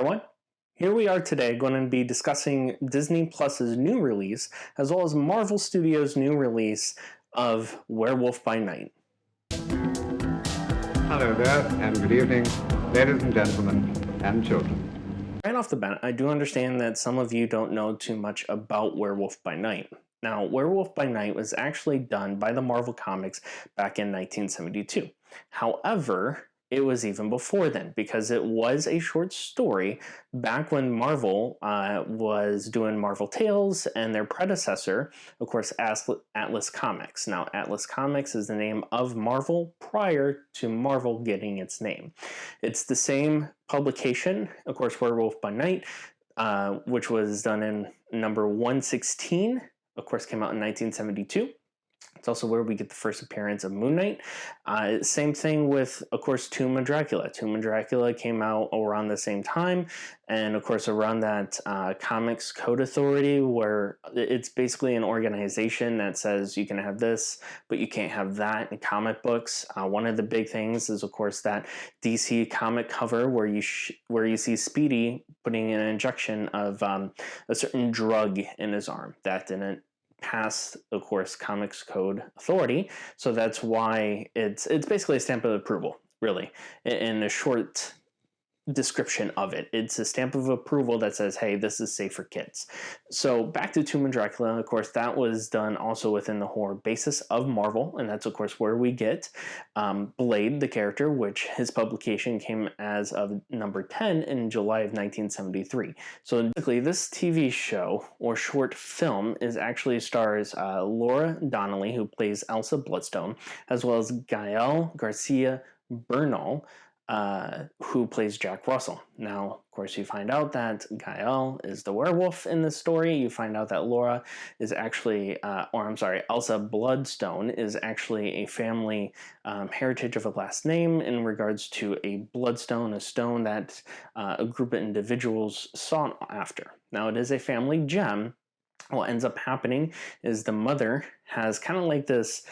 Everyone. Here we are today going to be discussing Disney Plus's new release, as well as Marvel Studios' new release of Werewolf by Night. Hello there, and good evening, ladies and gentlemen, and children. Right off the bat, I do understand that some of you don't know too much about Werewolf by Night. Now, Werewolf by Night was actually done by the Marvel Comics back in 1972. However, it was even before then because it was a short story back when Marvel was doing Marvel Tales, and their predecessor, of course, Atlas Comics. Now, Atlas Comics is the name of Marvel prior to Marvel getting its name. It's the same publication, of course, Werewolf by Night, which was done in number 116, of course, came out in 1972. It's also where we get the first appearance of Moon Knight. Same thing with, of course, Tomb of Dracula. Tomb of Dracula came out around the same time, and of course around that Comics Code Authority, where it's basically an organization that says you can have this, but you can't have that in comic books. One of the big things is, of course, that DC comic cover where you see Speedy putting an injection of a certain drug in his arm. That didn't pass, of course, Comics Code Authority, so that's why it's basically a stamp of approval, really, in a short description of it. It's a stamp of approval that says, hey, this is safe for kids. So back to Tomb of Dracula, of course, that was done also within the horror basis of Marvel, and that's, of course, where we get Blade, the character, which his publication came as of number 10 in July of 1973. So basically, this TV show or short film is actually stars Laura Donnelly, who plays Elsa Bloodstone, as well as Gael Garcia Bernal, who plays Jack Russell. Now, of course, you find out that Gael is the werewolf in this story. You find out that Laura is actually, Elsa Bloodstone is actually a family heritage of a last name in regards to a bloodstone, a stone that a group of individuals sought after. Now, it is a family gem. What ends up happening is the mother has kind of like this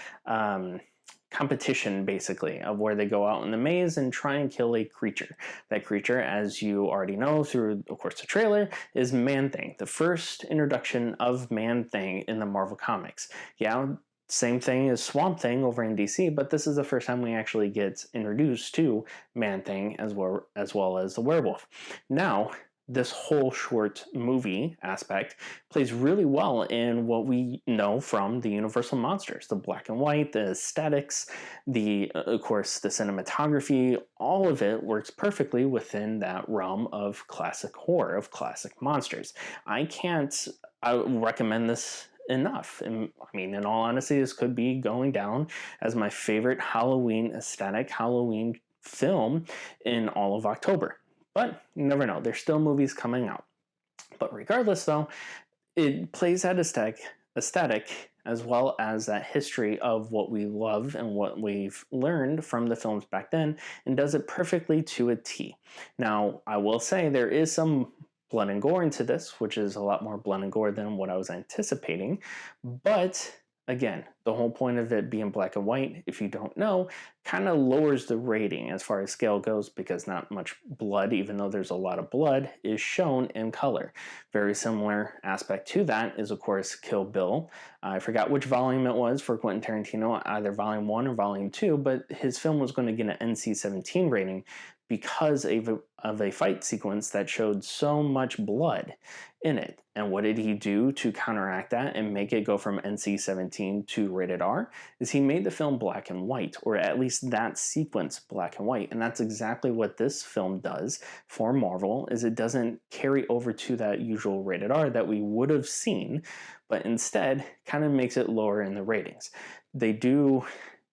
competition, basically, of where they go out in the maze and try and kill a creature. That creature, as you already know through, of course, the trailer, is Man-Thing, the first introduction of Man-Thing in the Marvel Comics. Yeah, same thing as Swamp Thing over in DC, but this is the first time we actually get introduced to Man-Thing as well as the werewolf. Now, this whole short movie aspect plays really well in what we know from the Universal monsters, the black and white, the aesthetics, of course, the cinematography. All of it works perfectly within that realm of classic horror, of classic monsters. I recommend this enough. And, I mean, in all honesty, this could be going down as my favorite Halloween aesthetic, Halloween film in all of October. But you never know. There's still movies coming out. But regardless, though, it plays that aesthetic as well as that history of what we love and what we've learned from the films back then, and does it perfectly to a T. Now, I will say there is some blood and gore into this, which is a lot more blood and gore than what I was anticipating. But again, the whole point of it being black and white, if you don't know, kind of lowers the rating as far as scale goes, because not much blood, even though there's a lot of blood, is shown in color. Very similar aspect to that is, of course, Kill Bill. I forgot which volume it was for Quentin Tarantino, either volume 1 or volume 2, but his film was going to get an NC-17 rating because of a fight sequence that showed so much blood in it. And what did he do to counteract that and make it go from NC-17 to rated R? Is he made the film black and white, or at least that sequence black and white. And that's exactly what this film does for Marvel, is it doesn't carry over to that usual rated R that we would have seen, but instead kind of makes it lower in the ratings. They do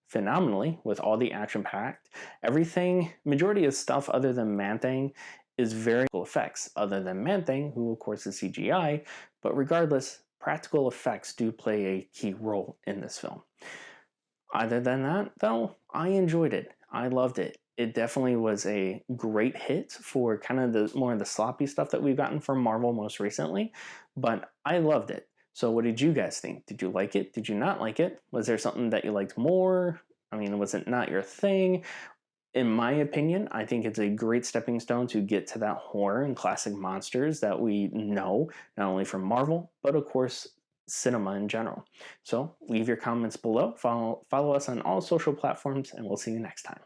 phenomenally with all the action-packed. Everything, majority of stuff other than Man-Thing is very cool effects, other than Man-Thing, who of course is CGI, but regardless, practical effects do play a key role in this film. Other than that, though, I enjoyed it. I loved it. It definitely was a great hit for kind of the more of the sloppy stuff that we've gotten from Marvel most recently, but I loved it. So what did you guys think? Did you like it? Did you not like it? Was there something that you liked more? I mean, was it not your thing? In my opinion, I think it's a great stepping stone to get to that horror and classic monsters that we know, not only from Marvel, but of course, cinema in general. So leave your comments below, follow us on all social platforms, and we'll see you next time.